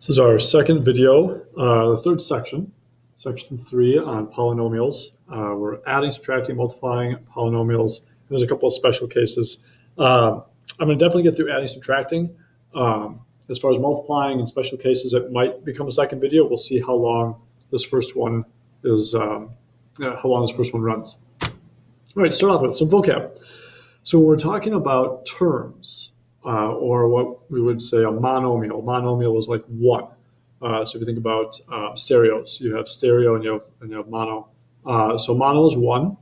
This is our second video, the third section, section 3 on polynomials. We're adding, subtracting, multiplying polynomials. There's a couple of special cases. I'm going to definitely get through adding, subtracting. As far as multiplying and special cases, it might become a second video. We'll see how long this first one is, how long this first one runs. All right, start off with some vocab. So when we're talking about terms, or what we would say a monomial. Monomial is like one. So if you think about stereos, you have stereo and you have mono. So mono is one.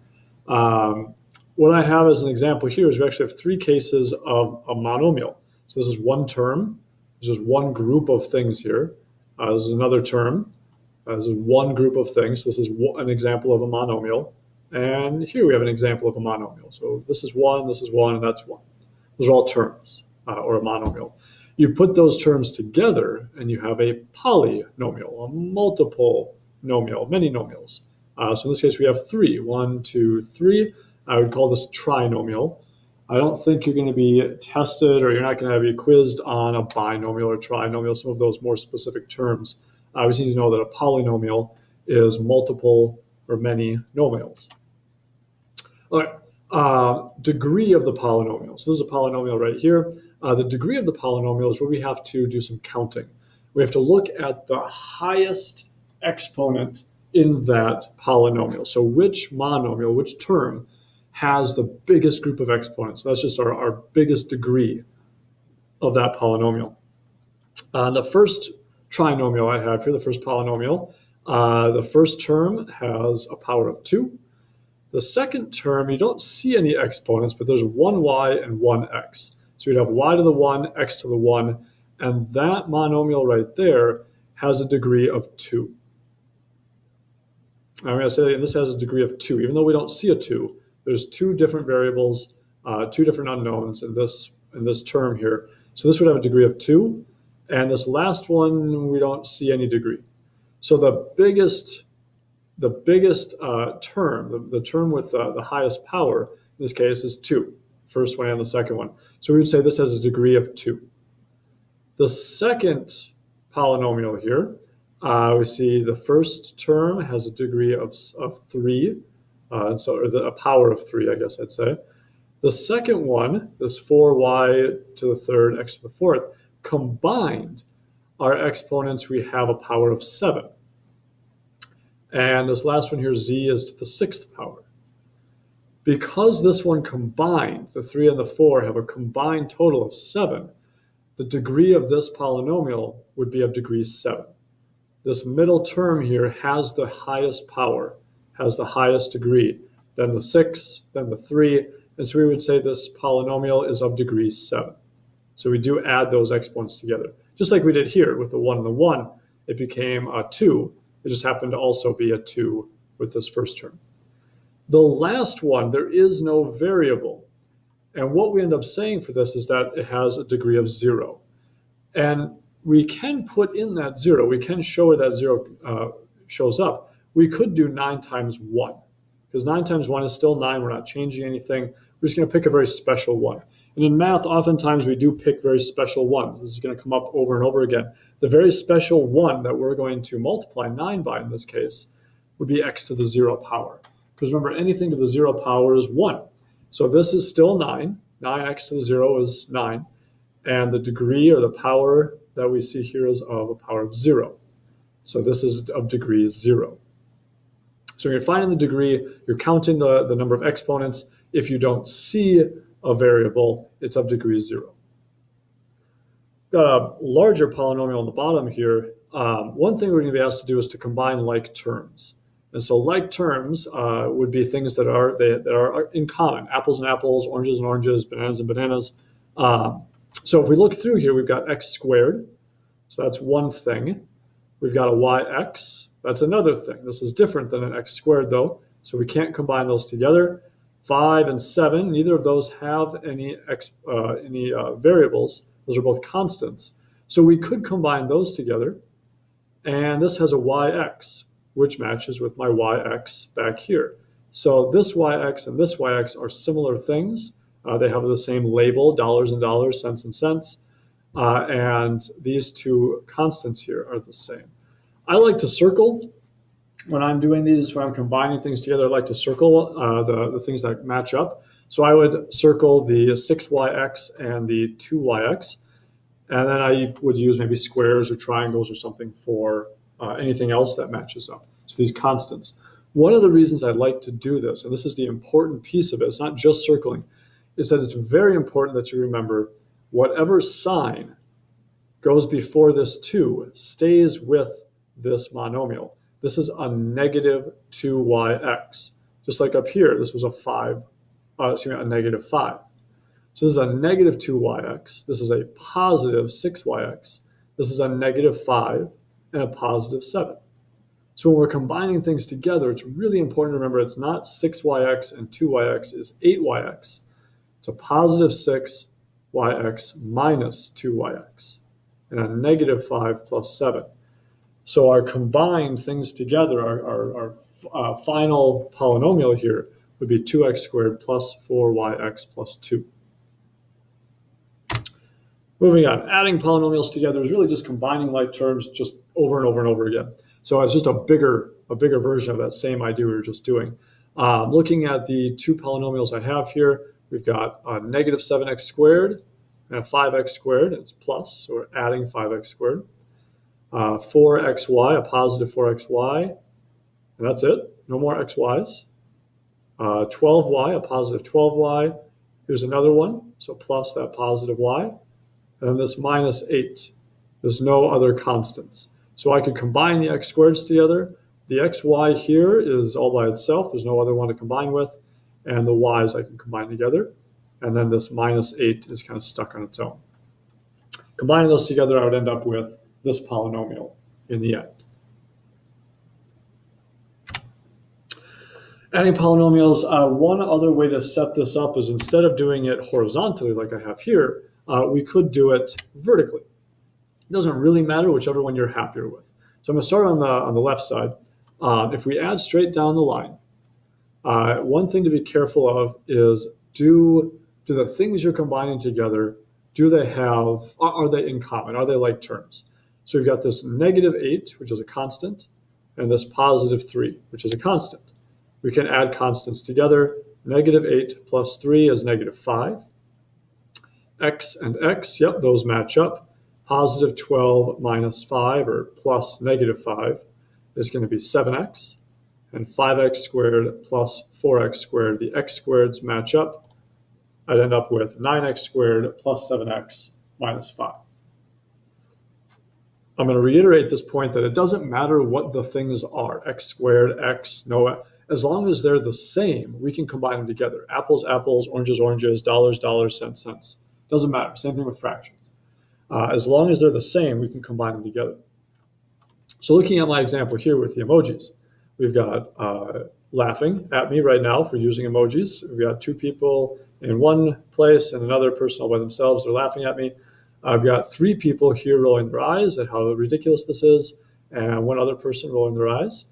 What I have as an example here is we actually have three cases of a monomial. So this is one term. There's just one group of things here. This is another term. This is one group of things. This is an example of a monomial. And here we have an example of a monomial. So this is one, and that's one. Those are all terms. Or a monomial. You put those terms together and you have a polynomial, a multiple nomial, many nomials. So in this case we have three, 1, 2, 3. I would call this a trinomial. I don't think you're going to be tested or you're not going to be quizzed on a binomial or trinomial, some of those more specific terms. We just need to know that a polynomial is multiple or many nomials. All right, degree of the polynomial. So this is a polynomial right here. The degree of the polynomial is where we have to do some counting. We have to look at the highest exponent in that polynomial. So which monomial, which term, has the biggest group of exponents? So that's just our biggest degree of that polynomial. The first trinomial I have here, the first polynomial, the first term has a power of 2. The second term, you don't see any exponents, but there's one y and one x. So we'd have y to the 1, x to the 1, and that monomial right there has a degree of 2. I'm going to say this has a degree of 2. Even though we don't see a 2, there's two different variables, two different unknowns in this term here. So this would have a degree of 2, and this last one, we don't see any degree. So the biggest term, the term with the highest power in this case is 2, first one and the second one. So we would say this has a degree of 2. The second polynomial here, we see the first term has a degree of 3, and so a power of 3, I guess I'd say. The second one, this 4y to the third, x to the fourth, combined our exponents, we have a power of 7. And this last one here, z, is to the 6th power. Because this one combined, the 3 and the 4 have a combined total of 7, the degree of this polynomial would be of degree 7. This middle term here has the highest power, has the highest degree, then the 6, then the 3, and so we would say this polynomial is of degree 7. So we do add those exponents together. Just like we did here with the 1 and the 1, it became a 2. It just happened to also be a 2 with this first term. The last one, there is no variable. And what we end up saying for this is that it has a degree of 0. And we can put in that 0. We can show where that 0 shows up. We could do 9 times 1. Because 9 times 1 is still 9. We're not changing anything. We're just going to pick a very special one. And in math, oftentimes we do pick very special ones. This is going to come up over and over again. The very special one that we're going to multiply 9 by in this case would be x to the 0 power. Because remember, anything to the 0 power is 1. So this is still 9. 9x to the 0 is 9. And the degree or the power that we see here is of a power of 0. So this is of degree 0. So you're finding the degree, you're counting the number of exponents. If you don't see a variable, it's of degree 0. Got a larger polynomial on the bottom here. One thing we're going to be asked to do is to combine like terms. And so like terms would be things that are in common. Apples and apples, oranges and oranges, bananas and bananas. So if we look through here, we've got x squared. So that's one thing. We've got a yx. That's another thing. This is different than an x squared, though. So we can't combine those together. 5 and 7, neither of those have any variables. Those are both constants. So we could combine those together. And this has a yx, which matches with my yx back here. So this yx and this yx are similar things. They have the same label, dollars and dollars, cents and cents. and these two constants here are the same. I like to circle when I'm doing these, when I'm combining things together. I like to circle the things that match up. So I would circle the 6yx and the 2yx, and then I would use maybe squares or triangles or something for anything else that matches up. So these constants. One of the reasons I like to do this, and this is the important piece of it, it's not just circling, is that it's very important that you remember whatever sign goes before this 2 stays with this monomial. This is a negative 2yx. Just like up here, this was a negative 5. So this is a negative 2yx. This is a positive 6yx. This is a negative 5 and a positive 7. So when we're combining things together, it's really important to remember it's not 6yx and 2yx, it's 8yx. It's a positive 6yx minus 2yx and a negative 5 plus 7. So our combined things together, our final polynomial here would be 2x squared plus 4yx plus 2. Moving on, adding polynomials together is really just combining like terms just over and over and over again. So it's just a bigger version of that same idea we were just doing. Looking at the two polynomials I have here, we've got a negative 7x squared and a 5x squared. It's plus, so we're adding 5x squared. 4xy, a positive 4xy, and that's it. No more xy's. 12y, a positive 12y. Here's another one, so plus that positive y. And then this minus 8. There's no other constants. So I could combine the x squareds together. The xy here is all by itself. There's no other one to combine with. And the y's I can combine together. And then this minus 8 is kind of stuck on its own. Combining those together, I would end up with this polynomial in the end. Adding polynomials, one other way to set this up is instead of doing it horizontally like I have here, we could do it vertically. It doesn't really matter, whichever one you're happier with. So I'm going to start on the left side. If we add straight down the line, one thing to be careful of is do the things you're combining together, are they in common? Are they like terms? So we've got this negative 8, which is a constant, and this positive 3, which is a constant. We can add constants together. Negative 8 plus 3 is negative 5. X and x, yep, those match up. Positive 12 minus 5, or plus negative 5, is going to be 7x. And 5x squared plus 4x squared, the x squareds match up. I'd end up with 9x squared plus 7x minus 5. I'm going to reiterate this point that it doesn't matter what the things are, x squared, x, no, as long as they're the same, we can combine them together. Apples, apples, oranges, oranges, dollars, dollars, cents, cents. Doesn't matter. Same thing with fractions. As long as they're the same, we can combine them together. So looking at my example here with the emojis, we've got laughing at me right now for using emojis. We've got two people in one place and another person all by themselves. They're laughing at me. I've got 3 people here rolling their eyes at how ridiculous this is, and one other person rolling their eyes.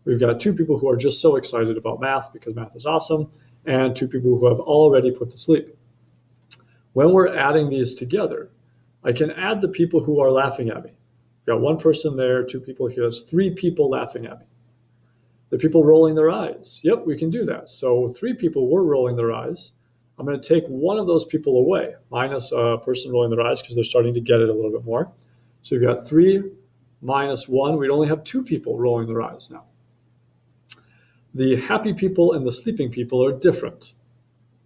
We've got 2 people who are just so excited about math because math is awesome, and 2 people who have already put to sleep. When we're adding these together, I can add the people who are laughing at me. We've got 1 person there, 2 people here. That's 3 people laughing at me. The people rolling their eyes. Yep, we can do that. So 3 people were rolling their eyes. I'm going to take one of those people away, minus a person rolling their eyes because they're starting to get it a little bit more. So we've got 3 minus 1. We'd only have 2 people rolling their eyes now. The happy people and the sleeping people are different.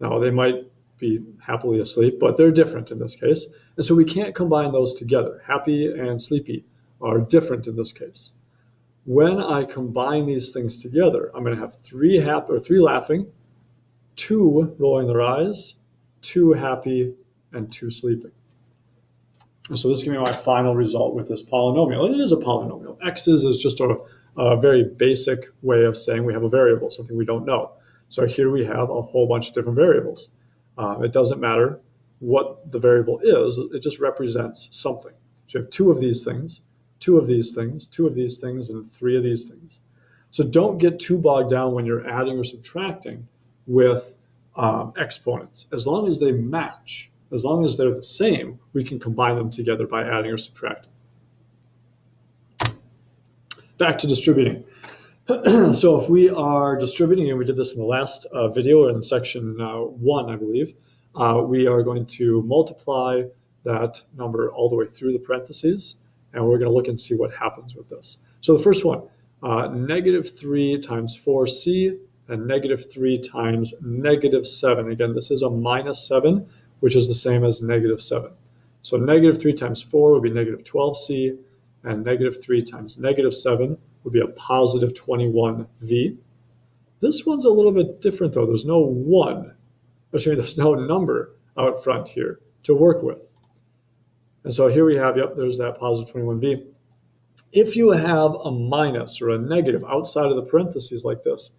Now, they might be happily asleep, but they're different in this case. And so we can't combine those together. Happy and sleepy are different in this case. When I combine these things together, I'm going to have 3 laughing, 2 rolling their eyes, 2 happy, and 2 sleeping. And so this is going to be my final result with this polynomial. And it is a polynomial. X's is just a very basic way of saying we have a variable, something we don't know. So here we have a whole bunch of different variables. It doesn't matter what the variable is. It just represents something. So you have 2 of these things, 2 of these things, 2 of these things, and 3 of these things. So don't get too bogged down when you're adding or subtracting with exponents. As long as they match, As long as they're the same, we can combine them together by adding or subtracting. Back to distributing. So if we are distributing, and we did this in the last video in section 1, I believe, we are going to multiply that number all the way through the parentheses, and we're going to look and see what happens with this. So the first one, -3 times 4c, and -3 times -7. Again, this is a -7, which is the same as -7. So -3 times 4 would be -12c, and -3 times -7 would be a positive 21v. This one's a little bit different though. There's no 1, there's no number out front here to work with. And so here we have, yep, there's that positive 21v. If you have a minus or a negative outside of the parentheses like this,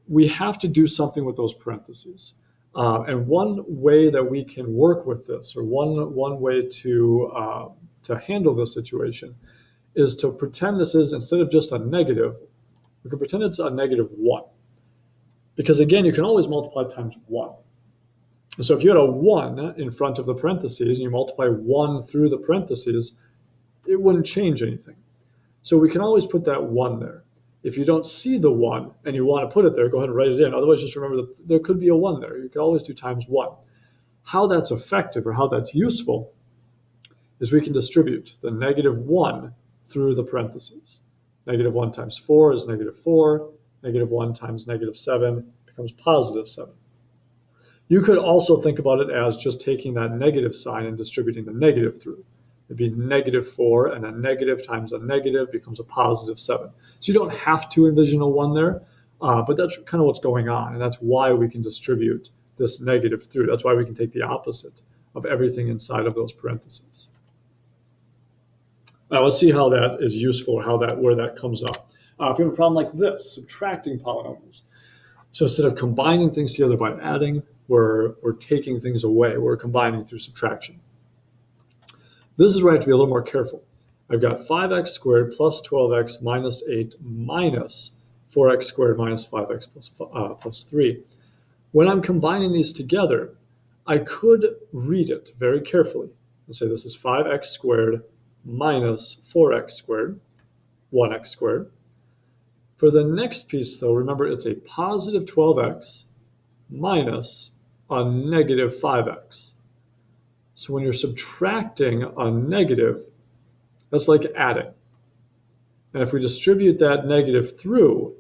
we have to do something with those parentheses. And one way that we can work with this, or one way to handle this situation, is to pretend this is, instead of just a negative, we can pretend it's a -1. Because again, you can always multiply times 1. And so if you had a 1 in front of the parentheses and you multiply 1 through the parentheses, it wouldn't change anything. So we can always put that 1 there. If you don't see the 1 and you want to put it there, go ahead and write it in. Otherwise, just remember that there could be a 1 there. You can always do times 1. How that's effective or how that's useful is we can distribute the -1 through the parentheses. -1 times 4 is -4. -1 times -7 becomes +7. You could also think about it as just taking that negative sign and distributing the negative through. It'd be -4, and a negative times a negative becomes a +7. So you don't have to envision a 1 there, but that's kind of what's going on, and that's why we can distribute this negative through. That's why we can take the opposite of everything inside of those parentheses. Now let's see how that is useful, or where that comes up. If you have a problem like this, subtracting polynomials. So instead of combining things together by adding, we're taking things away. We're combining through subtraction. This is where I have to be a little more careful. I've got 5x squared plus 12x minus 8 minus 4x squared minus 5x plus 3. When I'm combining these together, I could read it very carefully and say this is 5x squared minus 4x squared, 1x squared. For the next piece, though, remember it's a positive 12x minus a negative 5x. So when you're subtracting a negative, that's like adding. And if we distribute that negative through,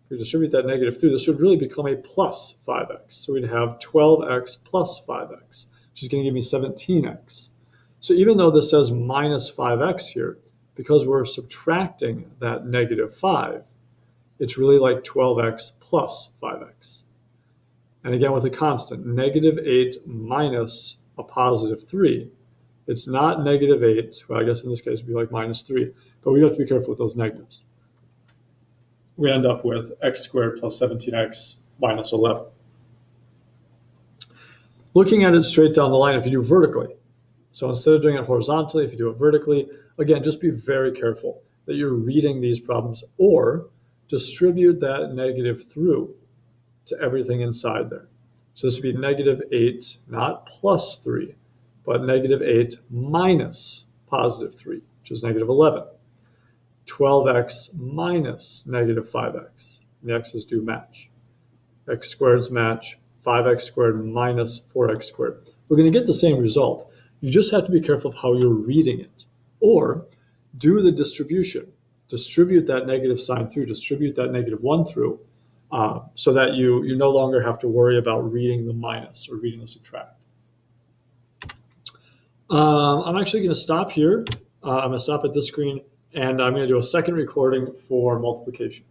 this would really become a plus 5x. So we'd have 12x plus 5x, which is going to give me 17x. So even though this says minus 5x here, because we're subtracting that negative 5, it's really like 12x plus 5x. And again, with a constant, -8 minus a positive 3. It's not -8. Well, I guess in this case it would be like -3. But we have to be careful with those negatives. We end up with x squared plus 17x minus 11. Looking at it straight down the line, if you do vertically, so instead of doing it horizontally, if you do it vertically, again, just be very careful that you're reading these problems, or distribute that negative through to everything inside there. So this would be -8, not plus 3, but -8 minus positive 3, which is -11. 12x minus -5x. The x's do match. X squareds match. 5x squared minus 4x squared. We're going to get the same result. You just have to be careful of how you're reading it. Or do the distribution. Distribute that negative sign through. Distribute that -1 through. So that you no longer have to worry about reading the minus or reading the subtract. I'm actually going to stop here. I'm going to stop at this screen, and I'm going to do a second recording for multiplication.